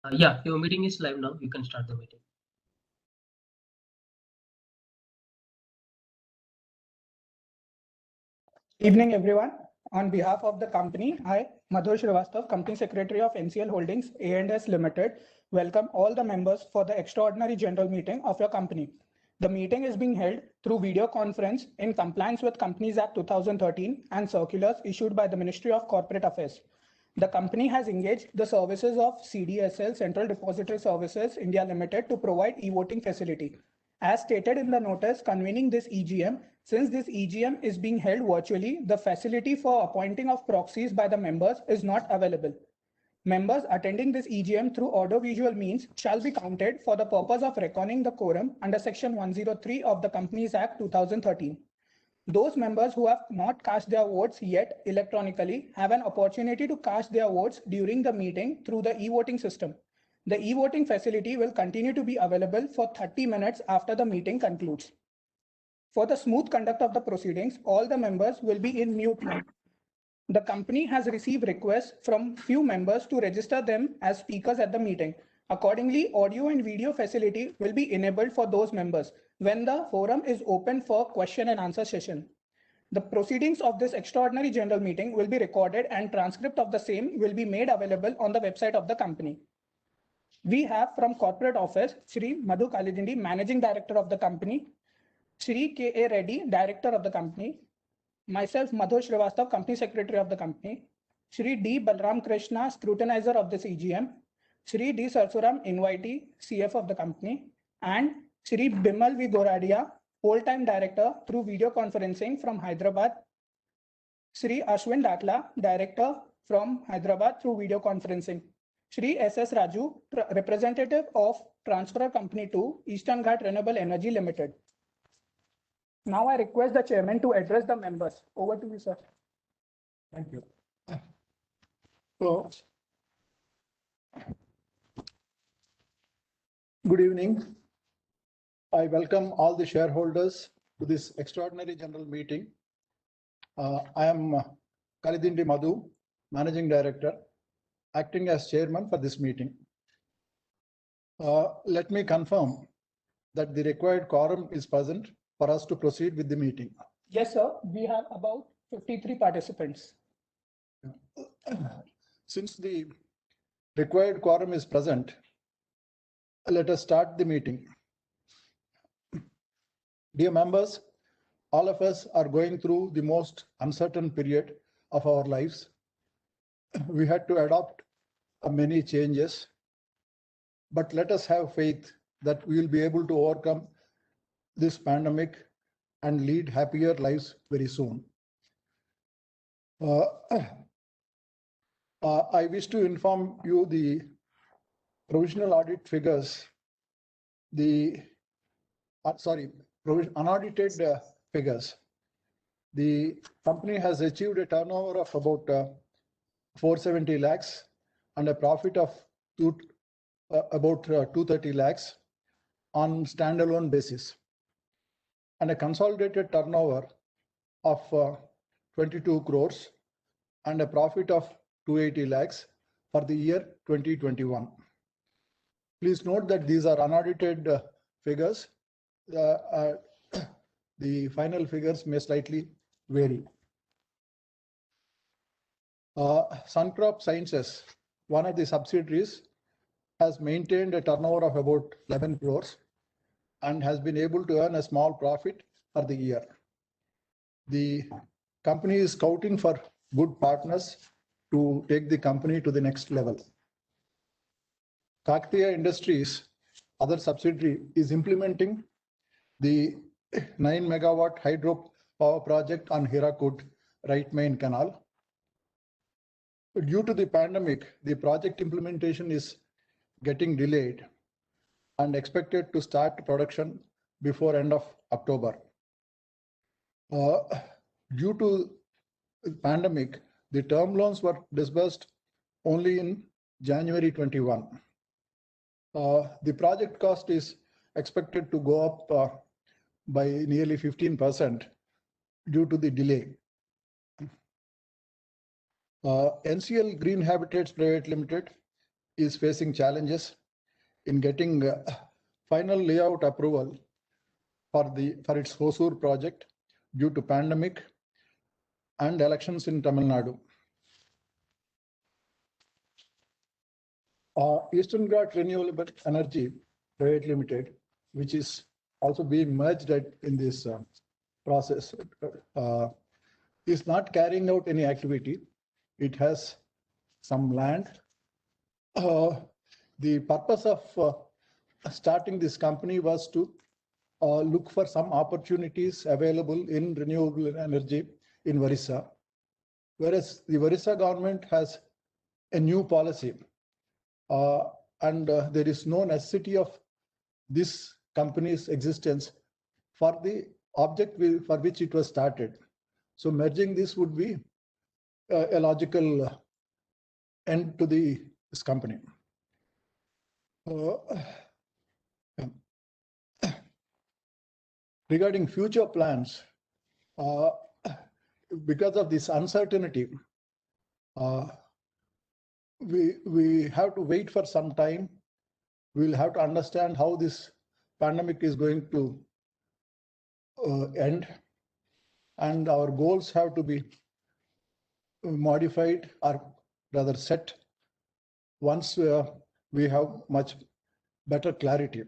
Yeah, your meeting is live now. You can start the meeting. Evening, everyone. On behalf of the company, I, Madhur Srivastav, Company Secretary of NCL Holdings A&S Limited, welcome all the members for the extraordinary general meeting of your company. The meeting is being held through video conference in compliance with Companies Act 2013 and circulars issued by the Ministry of Corporate Affairs. The company has engaged the services of CDSL, Central Depository Services India Limited, to provide e-voting facility. As stated in the notice convening this EGM, since this EGM is being held virtually, the facility for appointing of proxies by the members is not available. Members attending this EGM through audiovisual means shall be counted for the purpose of reckoning the quorum under Section 103 of the Companies Act 2013. Those members who have not cast their votes yet electronically have an opportunity to cast their votes during the meeting through the e-voting system. The e-voting facility will continue to be available for 30 minutes after the meeting concludes. For the smooth conduct of the proceedings, all the members will be in mute mode. The company has received requests from few members to register them as speakers at the meeting. Accordingly, audio and video facility will be enabled for those members when the forum is open for question and answer session. The proceedings of this extraordinary general meeting will be recorded and transcript of the same will be made available on the website of the company. We have from corporate office, Shri Madhu Kalidindi, Managing Director of the company, Shri K.A. Reddy, Director of the company, myself, Madhur Srivastav, Company Secretary of the company, Shri D. Balram Krishna, Scrutinizer of this EGM, Shri D. Sarsuram, Invitee, CF of the company, and Shri Bimal V. Goradia, Full-Time Director through video conferencing from Hyderabad, Shri Ashwin Dakla, Director from Hyderabad through video conferencing, Shri S.S. Raju, Representative of Transfer Company 2, Eastern Ghat Renewable Energy Limited. Now I request the chairman to address the members. Over to you, sir. Thank you. So, good evening. I welcome all the shareholders to this extraordinary general meeting. I am Kalidindi Madhu, Managing Director, acting as chairman for this meeting. Let me confirm that the required quorum is present for us to proceed with the meeting. Yes, sir. We have about 53 participants. Since the required quorum is present, let us start the meeting. Dear members, all of us are going through the most uncertain period of our lives. We had to adopt many changes, but let us have faith that we will be able to overcome this pandemic and lead happier lives very soon. I wish to inform you the provisional audit figures, unaudited figures. The company has achieved a turnover of about 470 lakhs and a profit of about 230 lakhs on standalone basis, and a consolidated turnover of 22 crores and a profit of 280 lakhs for the year 2021. Please note that these are unaudited figures. The final figures may slightly vary. Suncrop Sciences, one of the subsidiaries, has maintained a turnover of about 11 crores and has been able to earn a small profit for the year. The company is scouting for good partners to take the company to the next level. Kakatiya Industries, other subsidiary, is implementing the 9 megawatt hydro power project on Hirakud right main canal. Due to the pandemic, the project implementation is getting delayed and expected to start production before end of October. Due to the pandemic, the term loans were disbursed only in January 21. The project cost is expected to go up by nearly 15% due to the delay. NCL Green Habitats Private Limited is facing challenges in getting final layout approval for its Hosur project due to pandemic and elections in Tamil Nadu. Eastern Ghat Renewable Energy Private Limited, which is also being merged in this process, is not carrying out any activity. It has some land. The purpose of starting this company was to look for some opportunities available in renewable energy in Orissa, whereas the Orissa government has a new policy, and there is no necessity of this company's existence for the object for which it was started. So merging this would be a logical end to this company. Regarding future plans, because of this uncertainty, we have to wait for some time. We'll have to understand how this pandemic is going to end, and our goals have to be modified or rather set once we have much better clarity.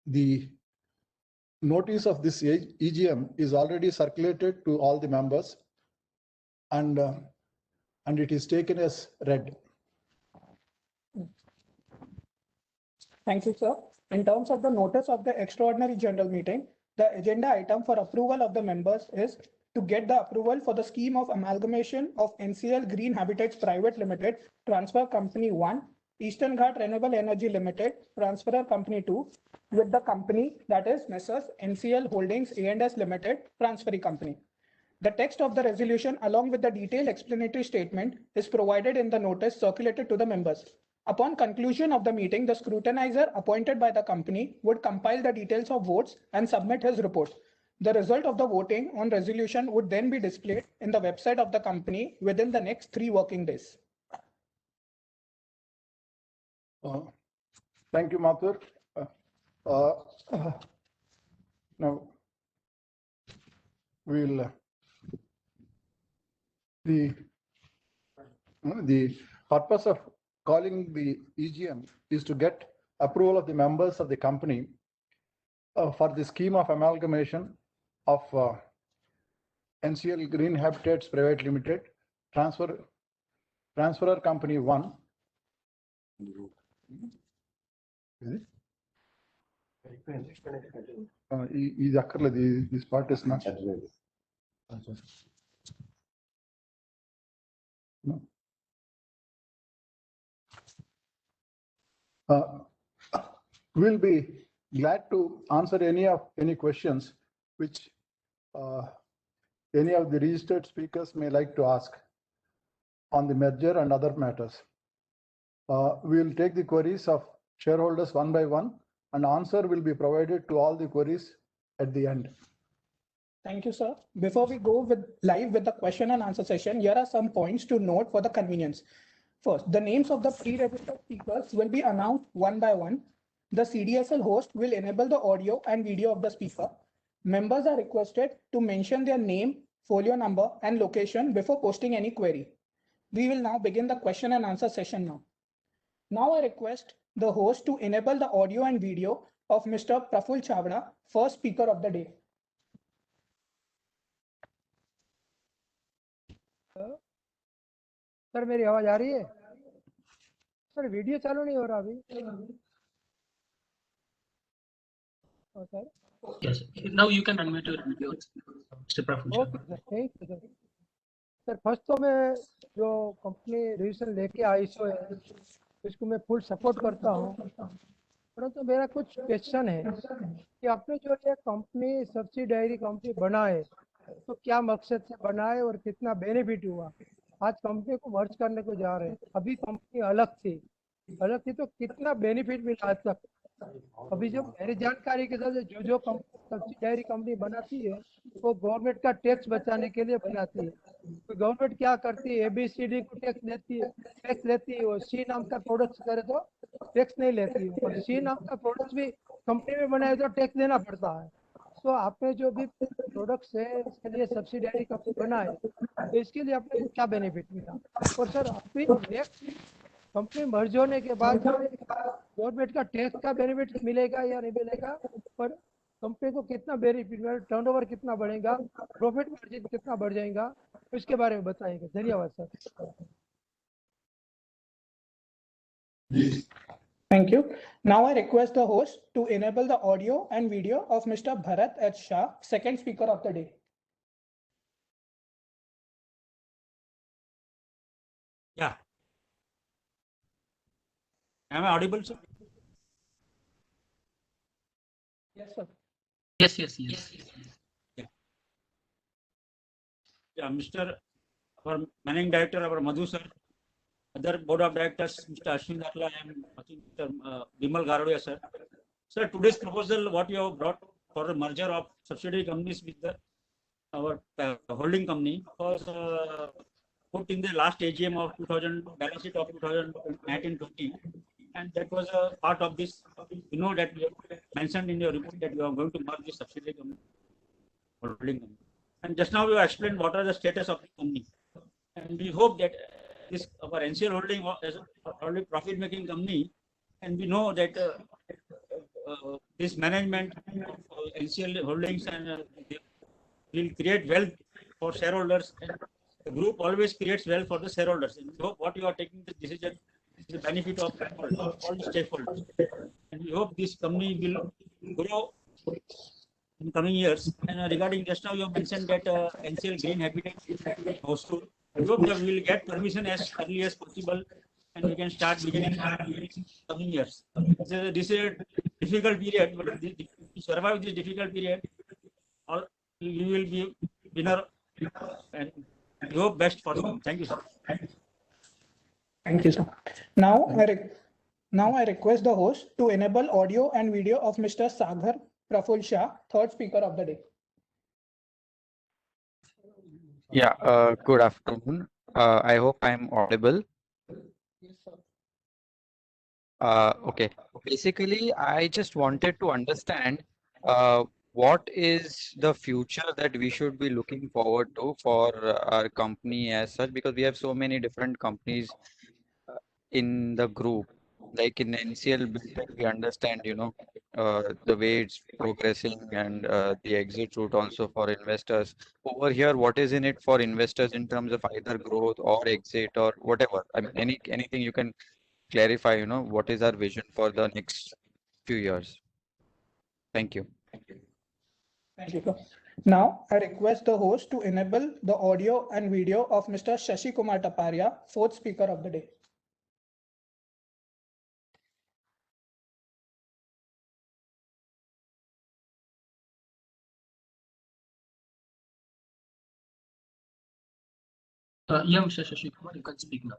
The notice of this EGM is already circulated to all the members, and it is taken as read. Thank you, sir. In terms of the notice of the extraordinary general meeting, the agenda item for approval of the members is to get the approval for the scheme of amalgamation of NCL Green Habitats Private Limited, Transfer Company 1, Eastern Ghat Renewable Energy Limited, Transferor Company 2, with the company that is Messrs. NCL Holdings A&S Limited, Transferee Company. The text of the resolution along with the detailed explanatory statement is provided in the notice circulated to the members. Upon conclusion of the meeting, the scrutinizer appointed by the company would compile the details of votes and submit his report. The result of the voting on resolution would then be displayed in the website of the company within the next 3 working days. Thank you, Mathur. Now, we'll the purpose of calling the EGM is to get approval of the members of the company for the scheme of amalgamation of NCL Green Habitats Private Limited, Transferor Company 1. This part is not. No. We'll be glad to answer any questions which any of the registered speakers may like to ask on the merger and other matters. We'll take the queries of shareholders one by one, and answer will be provided to all the queries at the end. Thank you, sir. Before we go live with the question and answer session, here are some points to note for the convenience. First, the names of the pre-registered speakers will be announced one by one. The CDSL host will enable the audio and video of the speaker. Members are requested to mention their name, folio number, and location before posting any query. We will now begin the question and answer session now. Now I request the host to enable the audio and video of Mr. Praful Chavda, first speaker of the day. Sir मेरी आवाज आ रही है? Sir video चालू नहीं हो रहा अभी। Sir Yes, now you can unmute your video, Mr. Praful okay Sharma. Sir, thank you sir. Sir first तो मैं जो कंपनी रजिस्ट्रेशन लेके आई सो है इसको मैं फुल सपोर्ट करता हूँ, परंतु मेरा कुछ क्वेश्चन है कि आपने जो ये कंपनी सब्सिडायरी कंपनी बनाए तो क्या मकसद से बनाए और कितना बेनिफिट हुआ? आज कंपनी को मर्ज करने को जा रहे हैं, अभी कंपनी अलग थी तो कितना बेनिफिट मिला आज तक अभी जो मेरी जानकारी के साथ जो जो सब्सिडायरी कंपनी बनाती है वो गवर्नमेंट का टैक्स बचाने के लिए बनाती है। तो गवर्नमेंट क्या करती है, ABCD को टैक्स लेती है, वो सी नाम का प्रोडक्ट करे तो टैक्स नहीं लेती है, और सी नाम का प्रोडक्ट भी कंपनी में बनाए तो टैक्स देना पड़ता है। तो आपने जो भी प्रोडक्ट्स है इसके लिए सब्सिडायरी कंपनी बनाए तो इसके लिए आपने को क्या बेनिफिट मिला? और सर अभी नेक्स्ट कंपनी मर्ज होने के बाद गवर्नमेंट का टैक्स का बेनिफिट मिलेगा या नहीं मिलेगा, और कंपनी को कितना बेनिफिट मिलेगा, टर्नओवर कितना बढ़ेगा, प्रॉफिट मार्जिन कितना बढ़ जाएगा, इसके बारे में बताएंगे। धन्यवाद sir. Thank you. Now I request the host to enable the audio and video of Mr. Bharat H. Shah, second speaker of the day. Yeah. Am I audible, sir? Yes, sir. Yes, yes, yes. Yeah, Mr. Our Managing Director, our Madhu sir, other Board of Directors, Mr. Ashwin Datla and Mr. Bimal Garodia sir. Sir, today's proposal, what you have brought for the merger of subsidiary companies with our holding company was put in the last AGM of 2000, balance sheet of 2019-20, and that was a part of this. You know that we have mentioned in your report that we are going to merge the subsidiary company, holding company. And just now you explained what are the status of the company, and we hope that this our NCL holding is only profit-making company, and we know that this management of NCL holdings and will create wealth for shareholders, and the group always creates wealth for the shareholders. And we hope what you are taking the decision is the benefit of all the stakeholders, and we hope this company will grow in coming years. And regarding just now you mentioned that NCL Green Habitat Hostel, I hope that we will get permission as early as possible and we can start beginning in coming years. So this is a difficult period, but to survive this difficult period, all you will be winner, and we hope best for you. Thank you, sir. Thank you, sir. Now I request the host to enable audio and video of Mr. Sagar Praful Shah, third speaker of the day. Yeah, good afternoon. I hope I'm audible. Yes, sir. Okay. Basically, I just wanted to understand what is the future that we should be looking forward to for our company as such, because we have so many different companies in the group. Like in NCL Buildtech, we understand, the way it's progressing and the exit route also for investors. Over here, what is in it for investors in terms of either growth or exit or whatever? I mean, anything you can clarify, what is our vision for the next few years? Thank you. Thank you, sir. Now I request the host to enable the audio and video of Mr. Shashi Kumar Taparia, fourth speaker of the day. Yeah, Mr. Shashi Kumar, you can speak now.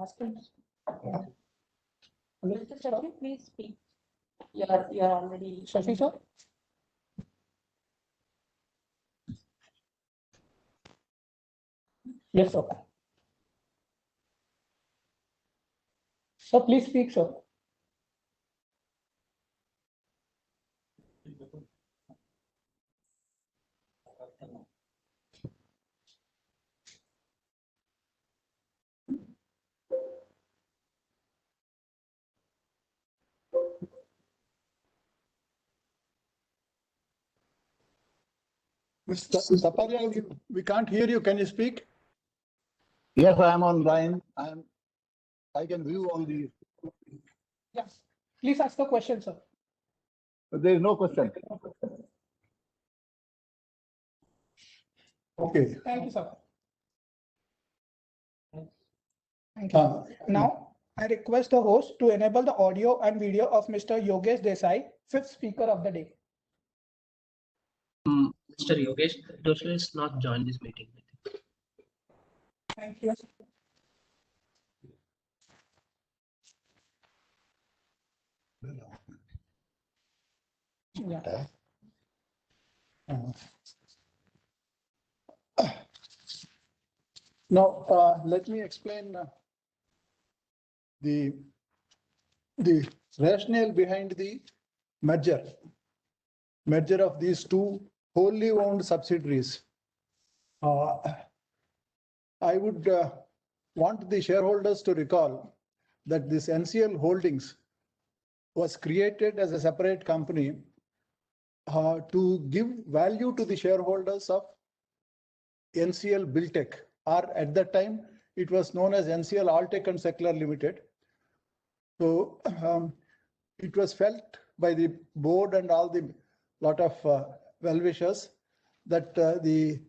Ask him. Mr. Shashi, please speak. You're already. Shashi, sir? Yes, sir. Sir, please speak, sir. Mr. Taparia, we can't hear you. Can you speak? Yes, I am online. I can view all these. Yes. Please ask the question, sir. But there is no question. Okay. Thank you, sir. Thank you. Now, I request the host to enable the audio and video of Mr. Yogesh Desai, fifth speaker of the day. Mr. Yogesh Doshi is not joined this meeting. Thank you. Yeah. Now, let me explain the rationale behind the merger of these two wholly owned subsidiaries. I would want the shareholders to recall that this NCL Holdings was created as a separate company to give value to the shareholders of NCL Buildtech, or at that time it was known as NCL Alltech and Secular Limited. So it was felt by the board and all the lot of well-wishers that the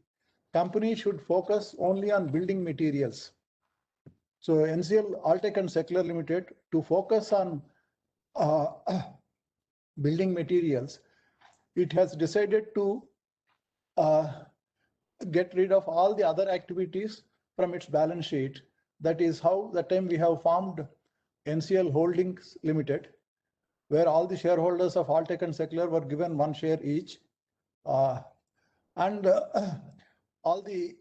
company should focus only on building materials. So NCL Alltech and Secular Limited, to focus on building materials, it has decided to get rid of all the other activities from its balance sheet. That is how the time we have formed NCL Holdings Limited, where all the shareholders of Alltech and Secular were given 1 share each. And all the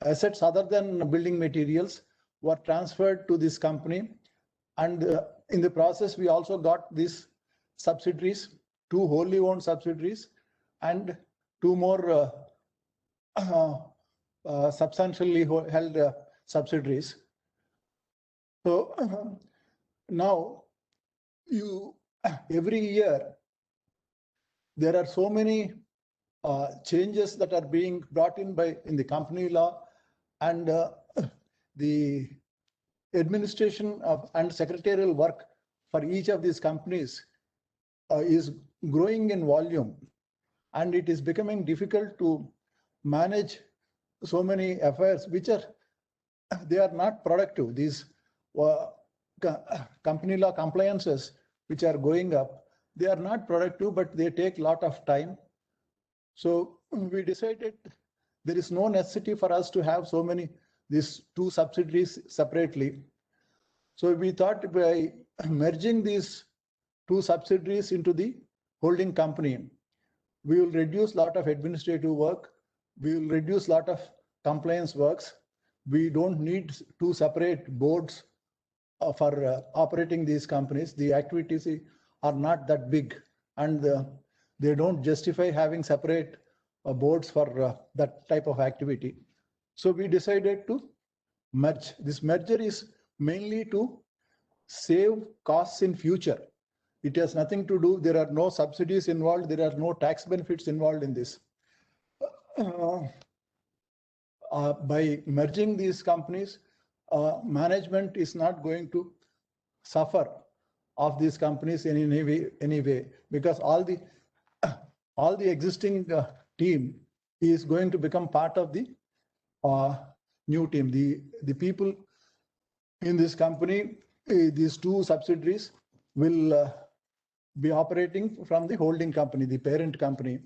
assets other than building materials were transferred to this company. And in the process, we also got these subsidiaries, 2 wholly owned subsidiaries and 2 more substantially held subsidiaries. So now every year there are so many changes that are being brought in the company law, and the administration and secretarial work for each of these companies is growing in volume, and it is becoming difficult to manage so many affairs which are not productive. These company law compliances which are going up, they are not productive, but they take a lot of time. So we decided there is no necessity for us to have these 2 subsidiaries separately. So we thought by merging these 2 subsidiaries into the holding company, we will reduce a lot of administrative work. We will reduce a lot of compliance works. We don't need 2 separate boards for operating these companies. The activities are not that big, and they don't justify having separate boards for that type of activity. So we decided to merge. This merger is mainly to save costs in future. It has nothing to do, there are no subsidies involved, there are no tax benefits involved in this. By merging these companies, management is not going to suffer of these companies in any way, because all the existing team is going to become part of the new team. The people in this company, these 2 subsidiaries will be operating from the holding company, the parent company.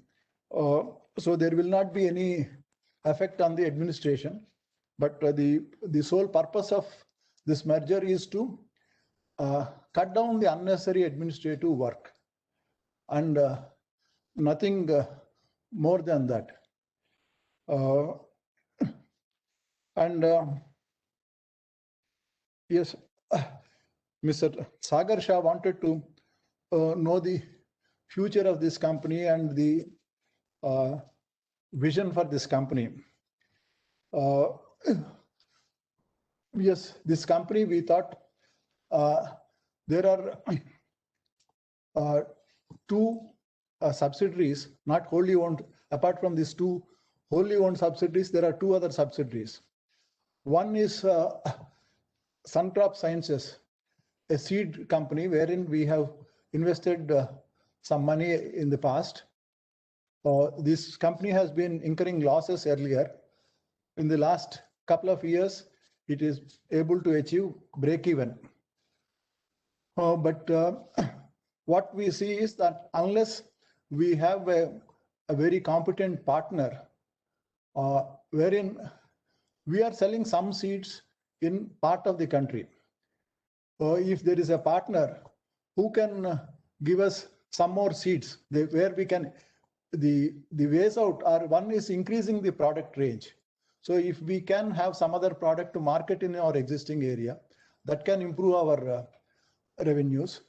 So there will not be any effect on the administration, but the sole purpose of this merger is to cut down the unnecessary administrative work, and nothing more than that. Yes, Mr. Sagar Shah wanted to know the future of this company and the vision for this company. Yes, this company, we thought there are 2 subsidiaries, not wholly owned. Apart from these 2 wholly owned subsidiaries, there are 2 other subsidiaries. One is Suncrop Sciences, a seed company wherein we have invested some money in the past. This company has been incurring losses earlier. In the last couple of years, it is able to achieve break even. But what we see is that unless we have a very competent partner, wherein we are selling some seeds in part of the country. If there is a partner who can give us some more seeds, where we can, the ways out are, one is increasing the product range. So if we can have some other product to market in our existing area, that can improve our revenues.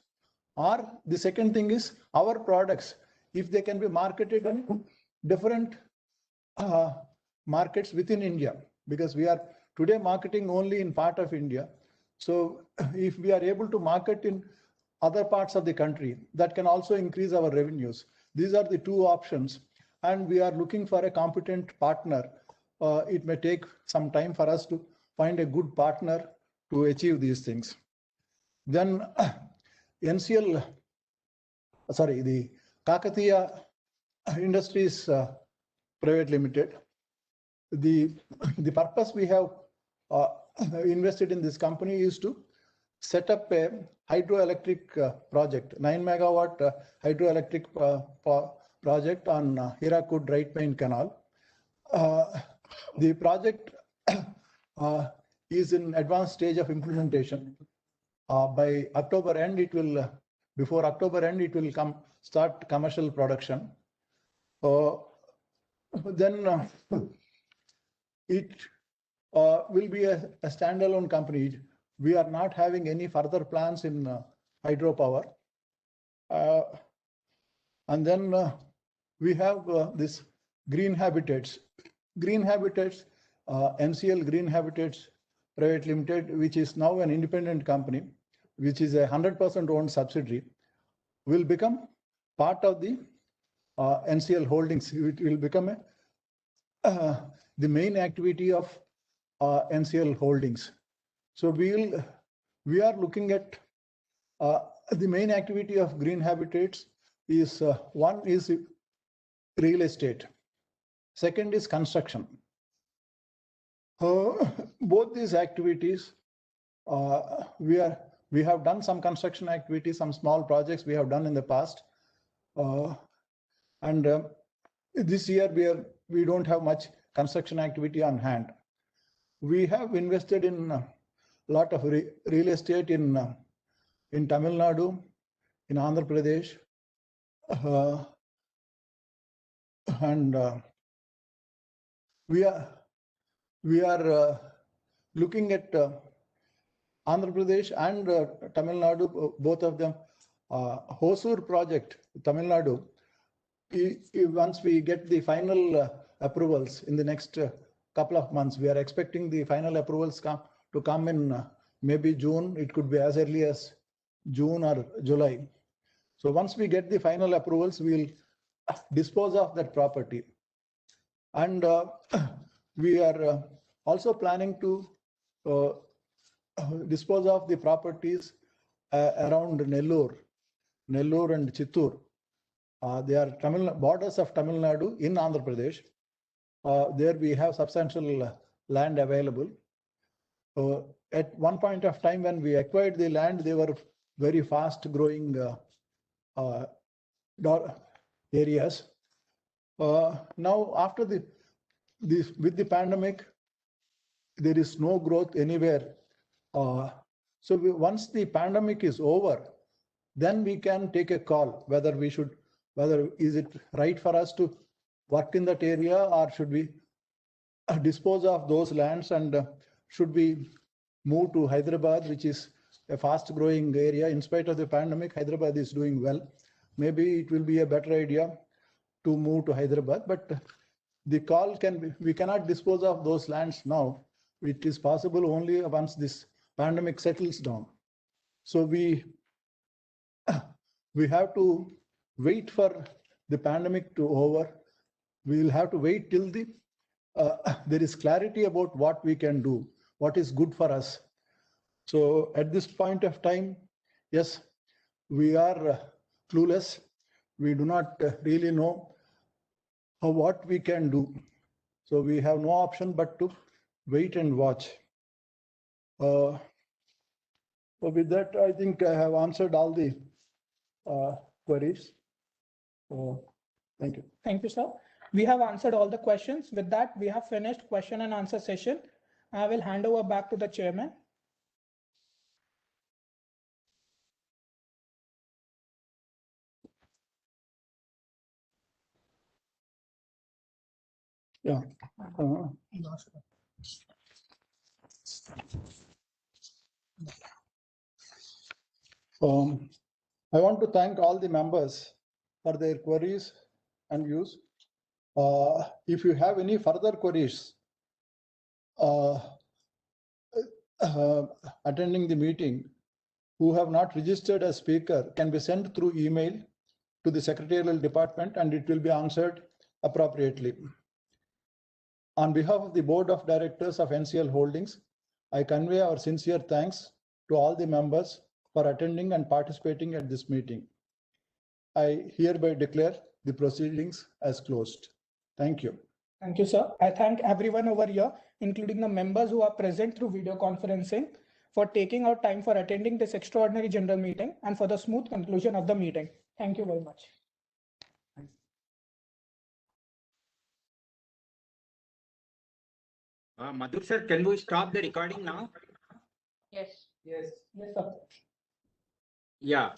Or the second thing is our products, if they can be marketed in different markets within India, because we are today marketing only in part of India. So if we are able to market in other parts of the country, that can also increase our revenues. These are the two options, and we are looking for a competent partner. It may take some time for us to find a good partner to achieve these things. Then the Kakatiya Industries Private Limited. The purpose we have invested in this company is to set up a hydroelectric project, 9 megawatt hydroelectric project on Hirakud Right Main Canal. The project is in advanced stage of implementation. By October end, it will, before October end, it will start commercial production. Then it will be a standalone company. We are not having any further plans in hydropower. And then we have this Green Habitats. Green Habitats, NCL Green Habitats Private Limited, which is now an independent company, which is a 100% owned subsidiary, will become part of the NCL Holdings. It will become the main activity of NCL Holdings. So we are looking at the main activity of Green Habitats is one is real estate, second is construction. Both these activities, we have done some construction activities, some small projects we have done in the past, and this year we don't have much construction activity on hand. We have invested in a lot of real estate in Tamil Nadu, in Andhra Pradesh, and we are looking at Andhra Pradesh and Tamil Nadu, both of them. Hosur project, Tamil Nadu, once we get the final approvals in the next couple of months, we are expecting the final approvals to come in maybe June. It could be as early as June or July. So once we get the final approvals, we will dispose of that property. And we are also planning to dispose of the properties around Nellore and Chittoor. They are borders of Tamil Nadu in Andhra Pradesh. There we have substantial land available. At one point of time when we acquired the land, they were very fast growing areas. Now after with the pandemic, there is no growth anywhere. So once the pandemic is over, then we can take a call whether is it right for us to work in that area, or should we dispose of those lands, and should we move to Hyderabad, which is a fast growing area. In spite of the pandemic, Hyderabad is doing well. Maybe it will be a better idea to move to Hyderabad, but the call we cannot dispose of those lands now. It is possible only once this pandemic settles down. So we have to wait for the pandemic to over. We will have to wait till there is clarity about what we can do, what is good for us. So at this point of time, yes, we are clueless. We do not really know what we can do. So we have no option but to wait and watch. So with that, I think I have answered all the queries. Thank you. Thank you, sir. We have answered all the questions. With that, we have finished question and answer session. I will hand over back to the chairman. Yeah. I want to thank all the members for their queries and views. If you have any further queries attending the meeting, who have not registered as speaker can be sent through email to the secretarial department and it will be answered appropriately. On behalf of the board of directors of NCL Holdings, I convey our sincere thanks to all the members for attending and participating at this meeting. I hereby declare the proceedings as closed. Thank you. Thank you, sir. I thank everyone over here, including the members who are present through video conferencing, for taking out time for attending this extraordinary general meeting and for the smooth conclusion of the meeting. Thank you very much. Madhur sir, can we stop the recording now? Yes. Yes, sir. Yeah.